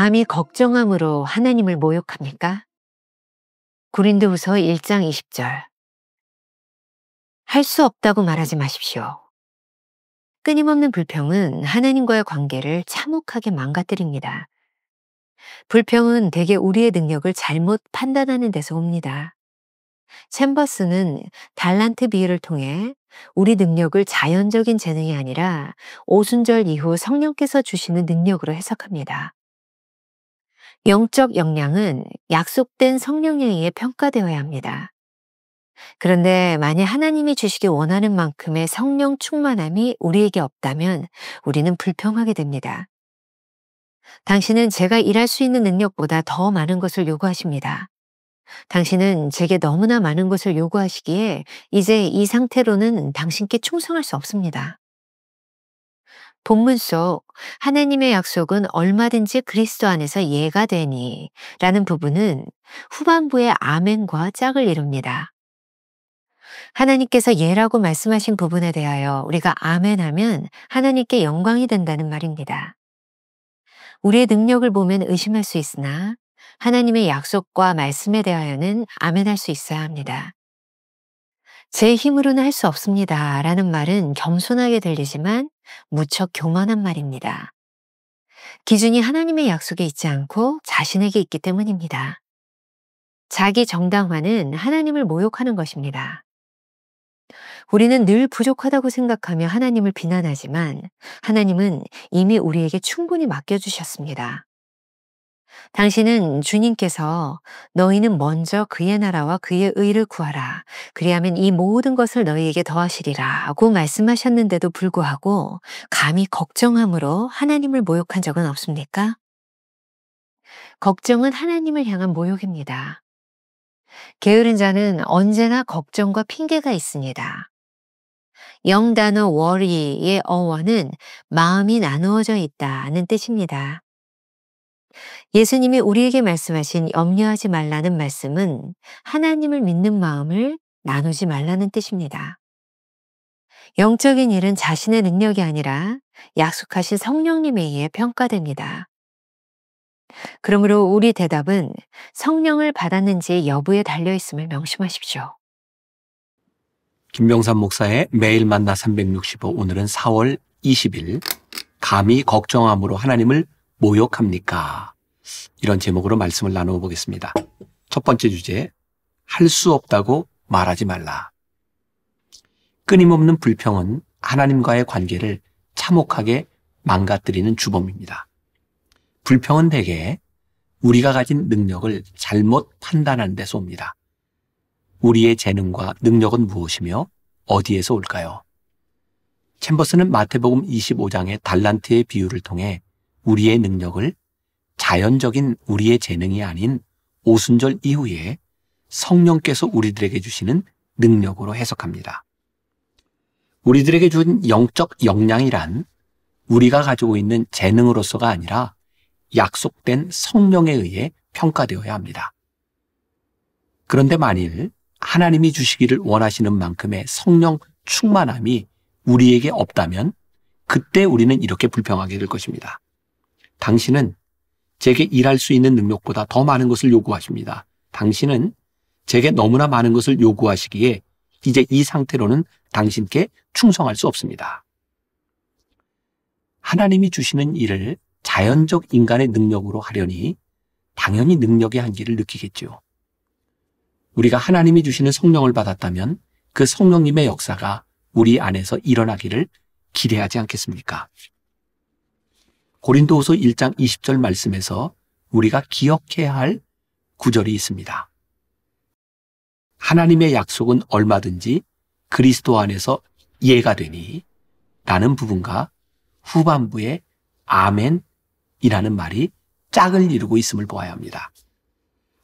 감히 걱정함으로 하나님을 모욕합니까? 고린도후서 1장 20절. 할 수 없다고 말하지 마십시오. 끊임없는 불평은 하나님과의 관계를 참혹하게 망가뜨립니다. 불평은 대개 우리의 능력을 잘못 판단하는 데서 옵니다. 챔버스는 달란트 비유를 통해 우리 능력을 자연적인 재능이 아니라 오순절 이후 성령께서 주시는 능력으로 해석합니다. 영적 역량은 약속된 성령에 의해 평가되어야 합니다. 그런데 만약 하나님이 주시기 원하는 만큼의 성령 충만함이 우리에게 없다면 우리는 불평하게 됩니다. 당신은 제가 일할 수 있는 능력보다 더 많은 것을 요구하십니다. 당신은 제게 너무나 많은 것을 요구하시기에 이제 이 상태로는 당신께 충성할 수 없습니다. 본문 속 하나님의 약속은 얼마든지 그리스도 안에서 예가 되니 라는 부분은 후반부의 아멘과 짝을 이룹니다. 하나님께서 예라고 말씀하신 부분에 대하여 우리가 아멘하면 하나님께 영광이 된다는 말입니다. 우리의 능력을 보면 의심할 수 있으나 하나님의 약속과 말씀에 대하여는 아멘할 수 있어야 합니다. 제 힘으로는 할 수 없습니다 라는 말은 겸손하게 들리지만 무척 교만한 말입니다. 기준이 하나님의 약속에 있지 않고 자신에게 있기 때문입니다. 자기 정당화는 하나님을 모욕하는 것입니다. 우리는 늘 부족하다고 생각하며 하나님을 비난하지만 하나님은 이미 우리에게 충분히 맡겨주셨습니다. 당신은 주님께서 너희는 먼저 그의 나라와 그의 의를 구하라. 그리하면 이 모든 것을 너희에게 더하시리라고 말씀하셨는데도 불구하고 감히 걱정함으로 하나님을 모욕한 적은 없습니까? 걱정은 하나님을 향한 모욕입니다. 게으른 자는 언제나 걱정과 핑계가 있습니다. 영단어 worry의 어원은 마음이 나누어져 있다는 뜻입니다. 예수님이 우리에게 말씀하신 염려하지 말라는 말씀은 하나님을 믿는 마음을 나누지 말라는 뜻입니다. 영적인 일은 자신의 능력이 아니라 약속하신 성령님에 의해 평가됩니다. 그러므로 우리 대답은 성령을 받았는지 여부에 달려있음을 명심하십시오. 김병삼 목사의 매일 만나 365, 오늘은 4월 20일, 감히 걱정함으로 하나님을 모욕합니까? 이런 제목으로 말씀을 나누어 보겠습니다. 첫 번째 주제, 할 수 없다고 말하지 말라. 끊임없는 불평은 하나님과의 관계를 참혹하게 망가뜨리는 주범입니다. 불평은 대개 우리가 가진 능력을 잘못 판단하는 데서 옵니다. 우리의 재능과 능력은 무엇이며 어디에서 올까요? 챔버스는 마태복음 25장의 달란트의 비유를 통해 우리의 능력을 자연적인 우리의 재능이 아닌 오순절 이후에 성령께서 우리들에게 주시는 능력으로 해석합니다. 우리들에게 준 영적 역량이란 우리가 가지고 있는 재능으로서가 아니라 약속된 성령에 의해 평가되어야 합니다. 그런데 만일 하나님이 주시기를 원하시는 만큼의 성령 충만함이 우리에게 없다면 그때 우리는 이렇게 불평하게 될 것입니다. 당신은 제게 일할 수 있는 능력보다 더 많은 것을 요구하십니다. 당신은 제게 너무나 많은 것을 요구하시기에 이제 이 상태로는 당신께 충성할 수 없습니다. 하나님이 주시는 일을 자연적 인간의 능력으로 하려니 당연히 능력의 한계를 느끼겠죠. 우리가 하나님이 주시는 성령을 받았다면 그 성령님의 역사가 우리 안에서 일어나기를 기대하지 않겠습니까? 고린도후서 1장 20절 말씀에서 우리가 기억해야 할 구절이 있습니다. 하나님의 약속은 얼마든지 그리스도 안에서 예가 되니 라는 부분과 후반부에 아멘이라는 말이 짝을 이루고 있음을 보아야 합니다.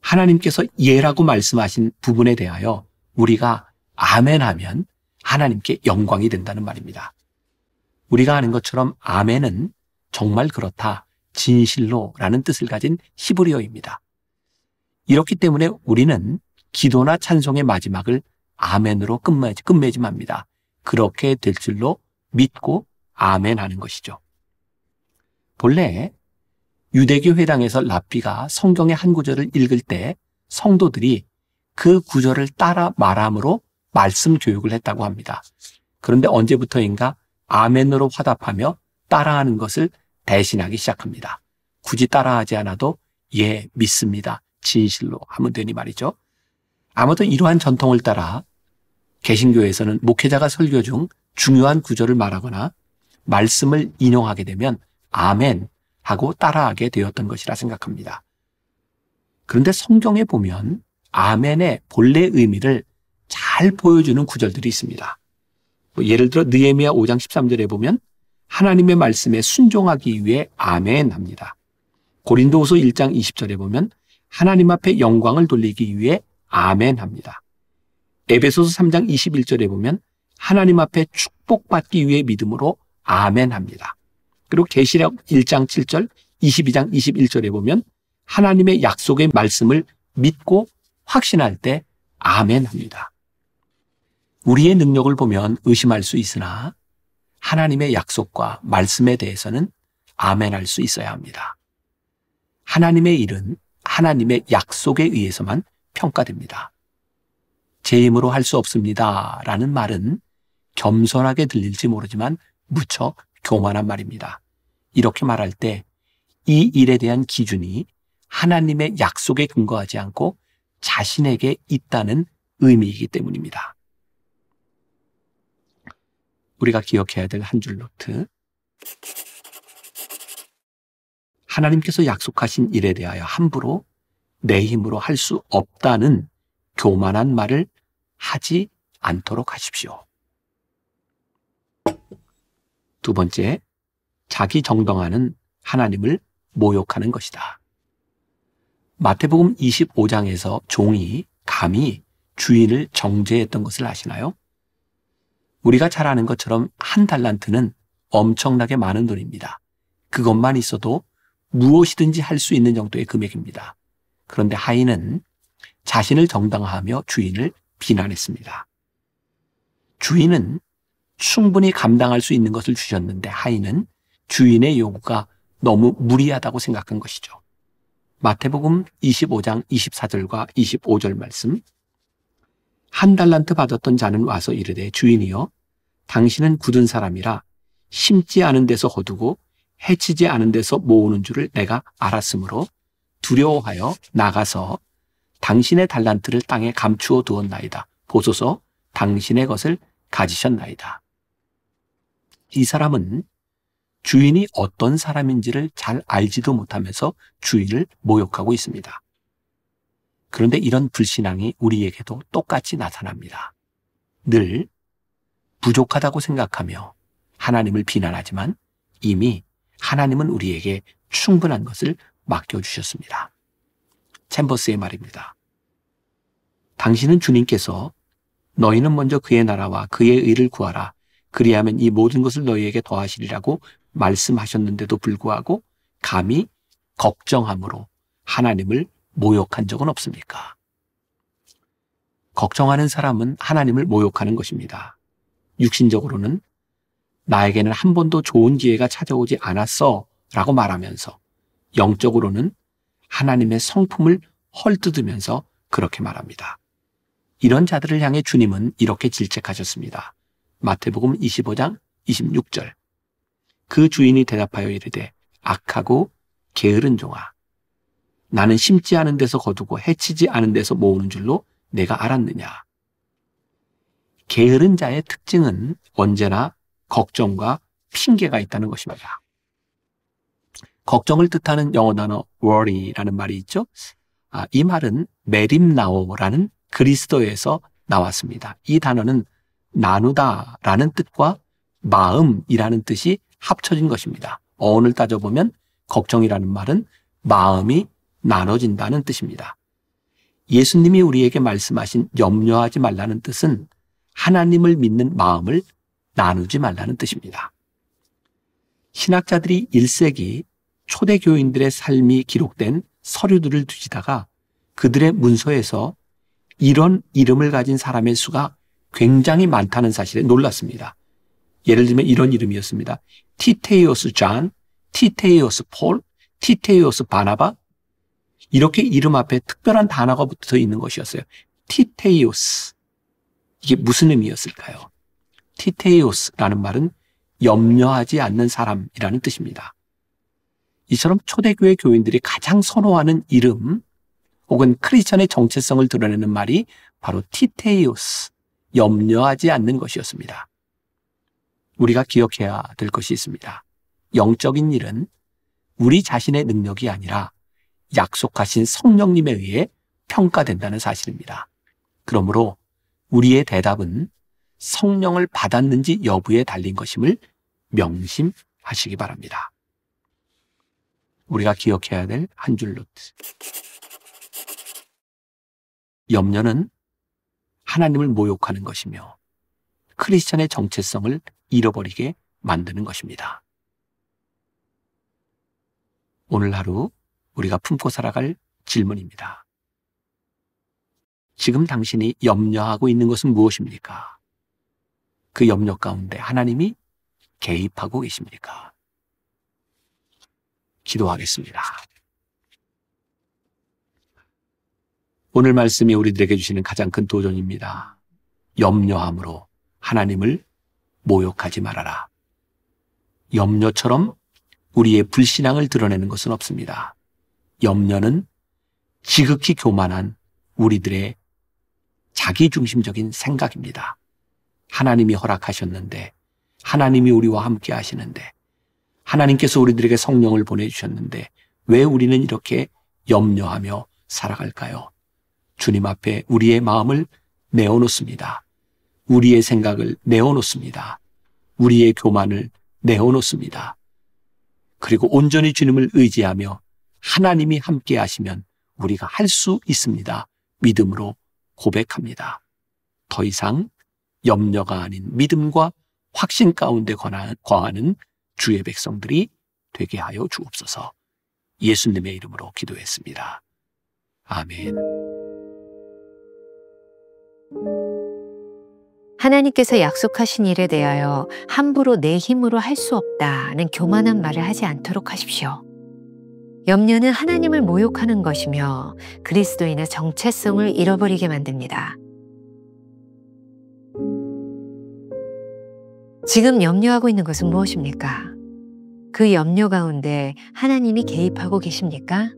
하나님께서 예라고 말씀하신 부분에 대하여 우리가 아멘하면 하나님께 영광이 된다는 말입니다. 우리가 아는 것처럼 아멘은 정말 그렇다, 진실로라는 뜻을 가진 히브리어입니다. 이렇기 때문에 우리는 기도나 찬송의 마지막을 아멘으로 끝맺음합니다. 그렇게 될 줄로 믿고 아멘하는 것이죠. 본래 유대교 회당에서 랍비가 성경의 한 구절을 읽을 때 성도들이 그 구절을 따라 말함으로 말씀 교육을 했다고 합니다. 그런데 언제부터인가 아멘으로 화답하며 따라하는 것을 대신하기 시작합니다. 굳이 따라하지 않아도 예, 믿습니다. 진실로 하면 되니 말이죠. 아무튼 이러한 전통을 따라 개신교에서는 목회자가 설교 중 중요한 구절을 말하거나 말씀을 인용하게 되면 아멘 하고 따라하게 되었던 것이라 생각합니다. 그런데 성경에 보면 아멘의 본래 의미를 잘 보여주는 구절들이 있습니다. 예를 들어 느헤미야 5장 13절에 보면 하나님의 말씀에 순종하기 위해 아멘 합니다. 고린도후서 1장 20절에 보면 하나님 앞에 영광을 돌리기 위해 아멘 합니다. 에베소서 3장 21절에 보면 하나님 앞에 축복받기 위해 믿음으로 아멘 합니다. 그리고 계시록 1장 7절, 22장 21절에 보면 하나님의 약속의 말씀을 믿고 확신할 때 아멘 합니다. 우리의 능력을 보면 의심할 수 있으나 하나님의 약속과 말씀에 대해서는 아멘할 수 있어야 합니다. 하나님의 일은 하나님의 약속에 의해서만 평가됩니다. 제 힘으로 할 수 없습니다 라는 말은 겸손하게 들릴지 모르지만 무척 교만한 말입니다. 이렇게 말할 때 이 일에 대한 기준이 하나님의 약속에 근거하지 않고 자신에게 있다는 의미이기 때문입니다. 우리가 기억해야 될 한 줄 노트. 하나님께서 약속하신 일에 대하여 함부로 내 힘으로 할 수 없다는 교만한 말을 하지 않도록 하십시오. 두 번째, 자기 정당화는 하나님을 모욕하는 것이다. 마태복음 25장에서 종이 감히 주인을 정죄했던 것을 아시나요? 우리가 잘 아는 것처럼 한 달란트는 엄청나게 많은 돈입니다. 그것만 있어도 무엇이든지 할 수 있는 정도의 금액입니다. 그런데 하인은 자신을 정당화하며 주인을 비난했습니다. 주인은 충분히 감당할 수 있는 것을 주셨는데 하인은 주인의 요구가 너무 무리하다고 생각한 것이죠. 마태복음 25장 24절과 25절 말씀. 한 달란트 받았던 자는 와서 이르되 주인이여 당신은 굳은 사람이라 심지 않은 데서 거두고 해치지 않은 데서 모으는 줄을 내가 알았으므로 두려워하여 나가서 당신의 달란트를 땅에 감추어 두었나이다. 보소서 당신의 것을 가지셨나이다. 이 사람은 주인이 어떤 사람인지를 잘 알지도 못하면서 주인을 모욕하고 있습니다. 그런데 이런 불신앙이 우리에게도 똑같이 나타납니다. 늘 부족하다고 생각하며 하나님을 비난하지만 이미 하나님은 우리에게 충분한 것을 맡겨주셨습니다. 챔버스의 말입니다. 당신은 주님께서 너희는 먼저 그의 나라와 그의 의를 구하라. 그리하면 이 모든 것을 너희에게 더하시리라고 말씀하셨는데도 불구하고 감히 걱정함으로 하나님을 모욕한 적은 없습니까? 걱정하는 사람은 하나님을 모욕하는 것입니다. 육신적으로는 나에게는 한 번도 좋은 기회가 찾아오지 않았어 라고 말하면서 영적으로는 하나님의 성품을 헐뜯으면서 그렇게 말합니다. 이런 자들을 향해 주님은 이렇게 질책하셨습니다. 마태복음 25장 26절. 그 주인이 대답하여 이르되 악하고 게으른 종아 나는 심지 않은 데서 거두고 해치지 않은 데서 모으는 줄로 내가 알았느냐. 게으른 자의 특징은 언제나 걱정과 핑계가 있다는 것입니다. 걱정을 뜻하는 영어 단어 worry라는 말이 있죠. 이 말은 메림나오라는 그리스도에서 나왔습니다. 이 단어는 나누다라는 뜻과 마음이라는 뜻이 합쳐진 것입니다. 어원을 따져보면 걱정이라는 말은 마음이 나눠진다는 뜻입니다. 예수님이 우리에게 말씀하신 염려하지 말라는 뜻은 하나님을 믿는 마음을 나누지 말라는 뜻입니다. 신학자들이 1세기 초대 교인들의 삶이 기록된 서류들을 뒤지다가 그들의 문서에서 이런 이름을 가진 사람의 수가 굉장히 많다는 사실에 놀랐습니다. 예를 들면 이런 이름이었습니다. 티테이오스 존, 티테이오스 폴, 티테이오스 바나바? 이렇게 이름 앞에 특별한 단어가 붙어 있는 것이었어요. 티테이오스. 이게 무슨 의미였을까요? 티테이오스라는 말은 염려하지 않는 사람이라는 뜻입니다. 이처럼 초대교회 교인들이 가장 선호하는 이름 혹은 크리스천의 정체성을 드러내는 말이 바로 티테이오스, 염려하지 않는 것이었습니다. 우리가 기억해야 될 것이 있습니다. 영적인 일은 우리 자신의 능력이 아니라 약속하신 성령님에 의해 평가된다는 사실입니다. 그러므로 우리의 대답은 성령을 받았는지 여부에 달린 것임을 명심하시기 바랍니다. 우리가 기억해야 될 한 줄 노트. 염려는 하나님을 모욕하는 것이며 크리스천의 정체성을 잃어버리게 만드는 것입니다. 오늘 하루 우리가 품고 살아갈 질문입니다. 지금 당신이 염려하고 있는 것은 무엇입니까? 그 염려 가운데 하나님이 개입하고 계십니까? 기도하겠습니다. 오늘 말씀이 우리들에게 주시는 가장 큰 도전입니다. 염려함으로 하나님을 모욕하지 말아라. 염려처럼 우리의 불신앙을 드러내는 것은 없습니다. 염려는 지극히 교만한 우리들의 자기중심적인 생각입니다. 하나님이 허락하셨는데, 하나님이 우리와 함께 하시는데, 하나님께서 우리들에게 성령을 보내주셨는데 왜 우리는 이렇게 염려하며 살아갈까요? 주님 앞에 우리의 마음을 내어놓습니다. 우리의 생각을 내어놓습니다. 우리의 교만을 내어놓습니다. 그리고 온전히 주님을 의지하며 하나님이 함께 하시면 우리가 할 수 있습니다. 믿음으로 고백합니다. 더 이상 염려가 아닌 믿음과 확신 가운데 거하는 주의 백성들이 되게 하여 주옵소서. 예수님의 이름으로 기도했습니다. 아멘. 하나님께서 약속하신 일에 대하여 함부로 내 힘으로 할 수 없다는 교만한 말을 하지 않도록 하십시오. 염려는 하나님을 모욕하는 것이며 그리스도인의 정체성을 잃어버리게 만듭니다. 지금 염려하고 있는 것은 무엇입니까? 그 염려 가운데 하나님이 개입하고 계십니까?